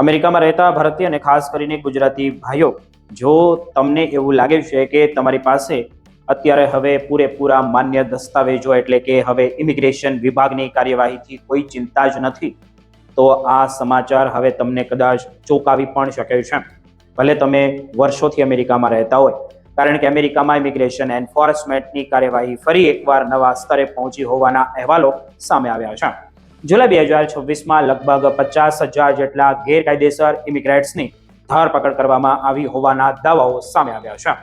અમેરિકામાં રહેતા ભારતીય અને ખાસ કરીને ગુજરાતી ભાઈઓ, જો તમને એવું લાગે છે કે તમારી પાસે અત્યારે હવે પૂરેપૂરા માન્ય દસ્તાવેજો એટલે કે હવે ઇમિગ્રેશન વિભાગની કાર્યવાહીથી કોઈ ચિંતા જ નથી, તો આ સમાચાર હવે તમને કદાચ ચોંકાવી પણ શકે છે. ભલે તમે વર્ષોથી અમેરિકામાં રહેતા હોય, કારણ કે અમેરિકામાં ઇમિગ્રેશન એન્ફોર્સમેન્ટની કાર્યવાહી ફરી એકવાર નવા સ્તરે પહોંચી હોવાના અહેવાલો સામે આવ્યા છે. જુલાઈ 2026માં લગભગ 50,000 જેટલા ગેરકાયદેસર ઇમિગ્રેન્ટ્સની ધરપકડ કરવામાં આવી હોવાના દાવાઓ સામે આવ્યા છે.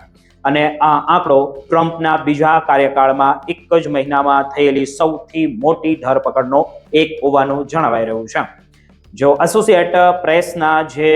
અને આ આંકડો ટ્રમ્પના બીજા કાર્યકાળમાં એક જ મહિનામાં થયેલી સૌથી મોટી ધરપકડનો એક હોવાનું જણાવાઈ રહ્યું છે. જો એસોસિએટ પ્રેસના જે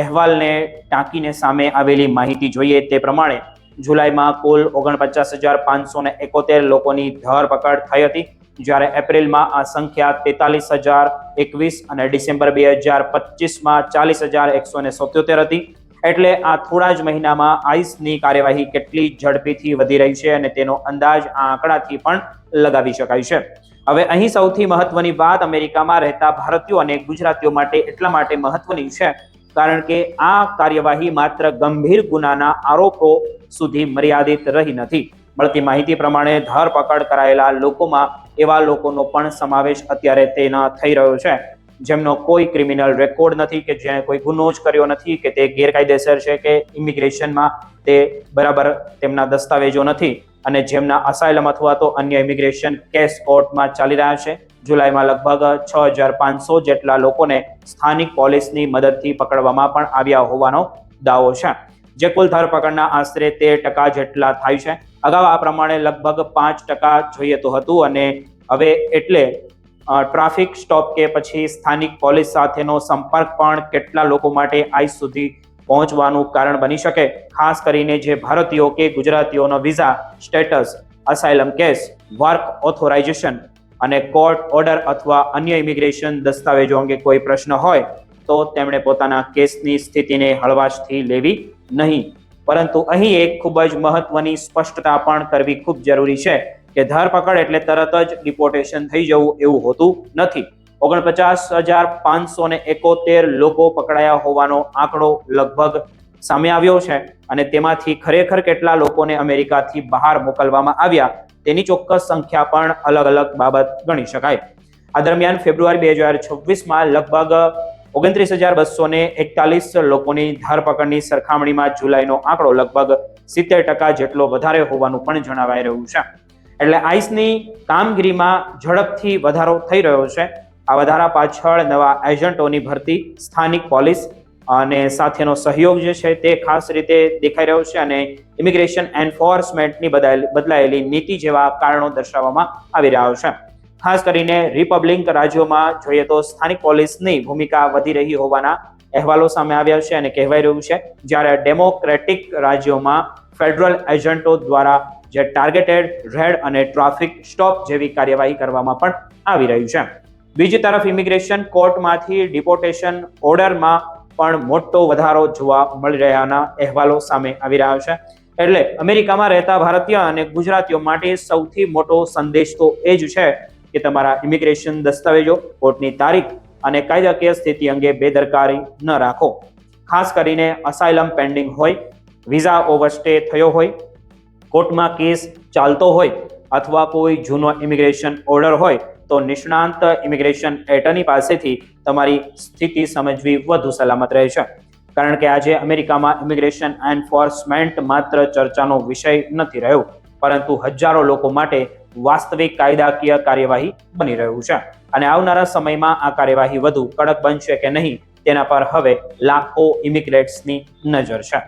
અહેવાલને ટાંકીને સામે આવેલી માહિતી જોઈએ તે પ્રમાણે જુલાઈમાં કુલ 49,571 લોકોની ધરપકડ થઈ હતી, જ્યારે એપ્રિલમાં આ સંખ્યા 43,021 અને ડિસેમ્બર 2025માં 40,177 હતી. એટલે આ થોડા જ મહિનામાં આઈસની કાર્યવાહી કેટલી ઝડપીથી વધી રહી છે અને તેનો અંદાજ આ આંકડાથી પણ લગાવી શકાય છે. હવે અહીં સૌથી મહત્વની વાત અમેરિકામાં રહેતા ભારતીયો અને ગુજરાતીઓ માટે એટલા માટે મહત્વની છે કારણ કે આ કાર્યવાહી માત્ર ગંભીર ગુનાના આરોપો સુધી મર્યાદિત રહી નથી. મળતી માહિતી પ્રમાણે ધરપકડ કરાયેલા લોકોમાં એવા લોકોનો પણ સમાવેશ અત્યારે તેના થઈ રહ્યો છે જેમનો કોઈ ક્રિમિનલ રેકોર્ડ નથી, કે જેણે કોઈ ગુનો જ કર્યો નથી, કે તે ગેરકાયદેસર છે, કે ઇમિગ્રેશનમાં તે બરાબર તેમના દસ્તાવેજો નથી અને જેમના અસાયલમ અથવા તો અન્ય ઇમિગ્રેશન કેસ કોર્ટમાં ચાલી રહ્યા છે. જુલાઈમાં લગભગ 6,500 જેટલા લોકોને સ્થાનિક પોલીસની મદદથી પકડવામાં પણ આવ્યા હોવાનો દાવો છે, જે કુલ ધરપકડના આશરે 13% જેટલા થાય છે. અગાઉ આ પ્રમાણે લગભગ 5% જોઈએ તો હતું અને હવે એટલે ટ્રાફિક સ્ટોપ કે પછી સ્થાનિક પોલીસ સાથેનો સંપર્ક પણ કેટલા લોકો માટે આઈસ સુધી પહોંચવાનું કારણ બની શકે. ખાસ કરીને જે ભારતીયો કે ગુજરાતીઓનો visa status, asylum case, work authorisation અને કોર્ટ ઓર્ડર અથવા અન્ય ઇમિગ્રેશન દસ્તાવેજો અંગે કોઈ પ્રશ્ન હોય તો તેમણે પોતાના કેસની સ્થિતિને હળવાશથી લેવી નહીં. પરંતુ અહીં એક ખૂબ જ મહત્વની સ્પષ્ટતા પણ કરવી ખૂબ જરૂરી છે કે ધરપકડ એટલે તરત જ ડિપોર્ટેશન થઈ જવું એવું હોતું નથી. 49,571 લોકો પકડાયા હોવાનો આંકડો લગભગ સામે આવ્યો છે અને તેમાંથી ખરેખર કેટલા લોકોને અમેરિકાથી બહાર મોકલવામાં આવ્યા તેની ચોક્કસ સંખ્યા પણ અલગ અલગ બાબત ગણી શકાય. આ દરમિયાન ફેબ્રુઆરી 2026માં લગભગ 29,241 લોકોની ધરપકડની સરખામણીમાં જુલાઈનો આંકડો લગભગ 70% જેટલો વધારે હોવાનું પણ જણાવાઈ રહ્યું છે. એટલે આઈસની કામગીરીમાં ઝડપથી વધારો થઈ રહ્યો છે. આ વધારા પાછળ નવા એજન્ટોની ભરતી, સ્થાનિક પોલીસ અને સાથેનો સહયોગ જે છે તે ખાસ રીતે દેખાઈ રહ્યો છે અને ઇમિગ્રેશન એન્ફોર્સમેન્ટની બદલાયેલી નીતિ જેવા કારણો દર્શાવવામાં આવી રહ્યા છે. ખાસ કરીને રિપબ્લિક રાજ્યોમાં જોઈએ તો સ્થાનિક પોલીસની ભૂમિકા વધી રહી હોવાના અહેવાલો સામે આવ્યા છે અને કહેવાઈ રહ્યું છે, જ્યારે ડેમોક્રેટિક રાજ્યોમાં ફેડરલ એજન્ટો દ્વારા જે ટાર્ગેટેડ રેડ અને ટ્રાફિક સ્ટોપ જેવી કાર્યવાહી કરવામાં પણ આવી રહ્યું છે. બીજી તરફ ઇમિગ્રેશન કોર્ટમાંથી ડિપોર્ટેશન ઓર્ડરમાં પણ મોટો વધારો જોવા મળી રહ્યાના અહેવાલો સામે આવી રહ્યા છે. એટલે અમેરિકામાં રહેતા ભારતીય અને ગુજરાતીઓ માટે સૌથી મોટો સંદેશ તો એ જ છે કે તમારા ઇમિગ્રેશન દસ્તાવેજો, કોર્ટની તારીખ અને કાયદાકીય સ્થિતિ અંગે બેદરકારી ન રાખો. ખાસ કરીને અસાયલમ પેન્ડિંગ હોય, વિઝા ઓવરસ્ટે થયો હોય, કોર્ટમાં કેસ ચાલતો હોય અથવા કોઈ જૂનો ઇમિગ્રેશન ઓર્ડર હોય તો નિષ્ણાંત ઇમિગ્રેશન એટર્ની પાસેથી તમારી સ્થિતિ સમજવી વધુ સલામત રહે છે. કારણ કે આજે અમેરિકામાં ઇમિગ્રેશન એન્ફોર્સમેન્ટ માત્ર ચર્ચાનો વિષય નથી રહ્યો, પરંતુ હજારો લોકો માટે વાસ્તવિક કાયદાકીય કાર્યવાહી બની રહ્યું છે. અને આવનારા સમયમાં આ કાર્યવાહી વધુ કડક બનશે કે નહીં તેના પર હવે લાખો ઇમિગ્રેન્ટ્સની નજર છે.